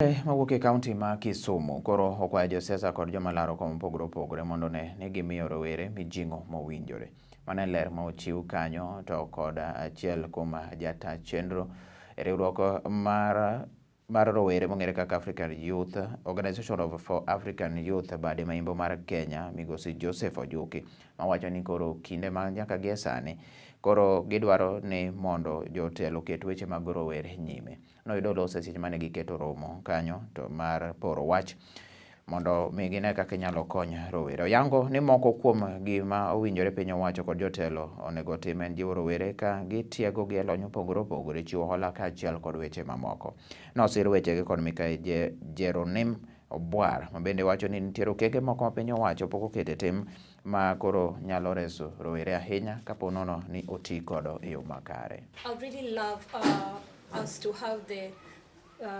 Mawuok e kaunti ma Kisumu koro okwayo josiasa kod joma laro kom mopogore opogore mondo ne gimiyo rowere mijing'o mowinjore. Mano e ler ma ochiw kanyo to kod achiel kuom jata chenro e riwruok mar rowere mong'ere kaka African Youth Organization for African Youth bade maimbo mar Kenya, migosi Joseph Ojuki, mawacho ni koro kinde ma nyaka gie sani koro gidwaro ni mondo jotelo ket weche mag rowere nyime. Noyudo lose seche mane giketo romo kanyo to mar poro wach mondo mi gine kaka inyalo kony rowere. Oyango ni moko kuom gima owinjore piny owacho kod jotelo onego tim en jiwo rowere ka gitiego gi lony opogore opogore, chiwo hola kaachiel kod weche mamoko. Nosir wechegi kod Mikael Jeronim Obwar, ma bende wacho ni nitiere okenge moko ma piny owacho pok okete tim ma koro nyalo reso rowere ahinya kapo nono ni oti kodo e yo makare. I really love us to have the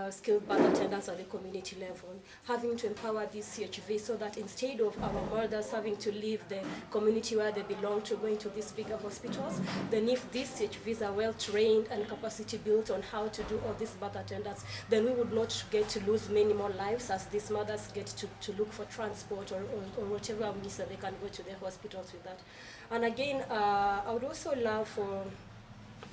skilled birth attendants at the community level, having to empower these CHVs so that instead of our mothers having to leave the community where they belong to going to these bigger hospitals, then if these CHVs are well trained and capacity built on how to do all these birth attendants, then we would not get to lose many more lives as these mothers get to look for transport or whatever means that they can go to their hospitals with that. And again, I would also love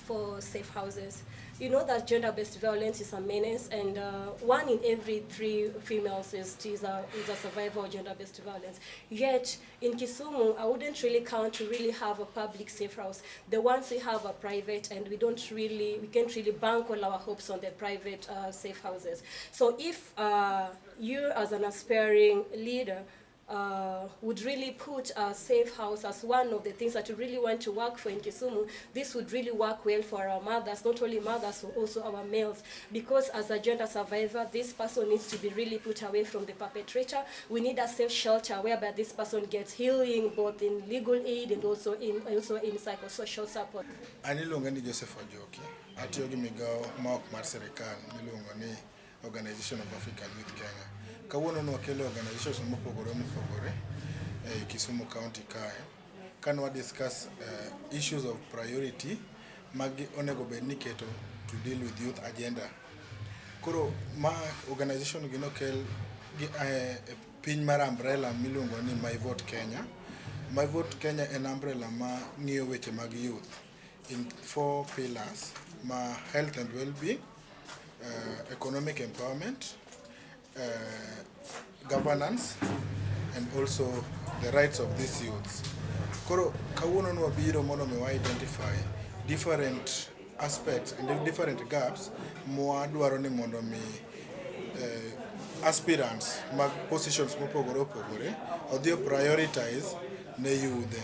for safe houses. You know that gender-based violence is a menace, and 1 in every 3 females is a survivor of gender-based violence. Yet, in Kisumu, I wouldn't really count to really have a public safe house. The ones we have are private, and we can't really bank all our hopes on the private safe houses. So if you as an aspiring leader would really put a safe house as one of the things that you really want to work for in Kisumu, this would really work well for our mothers, not only mothers, but also our males. Because as a gender survivor, this person needs to be really put away from the perpetrator. We need a safe shelter whereby this person gets healing, both in legal aid and also in psychosocial support. Anilonga ni Joseph Ojuki, atiyo gi migao maok mar sirikal milongo ni Organization of African Youth Kenya. Kawuono nwakelo organizations mopogore Kisumu County kae. Can we discuss issues of priority magi onego bed ni keto to deal with youth agenda. Koro ma organization gino kel piny mar umbrella miluongo ni My Vote Kenya. My Vote Kenya en umbrella ma ng'iyo weche mag youth in 4 pillars: ma health and well-being, economic empowerment, governance, and also the rights of these youths. Koro kawuono nwabiro mondo mi identify different aspects and different gaps mwadwaro ni mondo mi aspirants mag positions mopogore opogore odhi prioritize ne youth.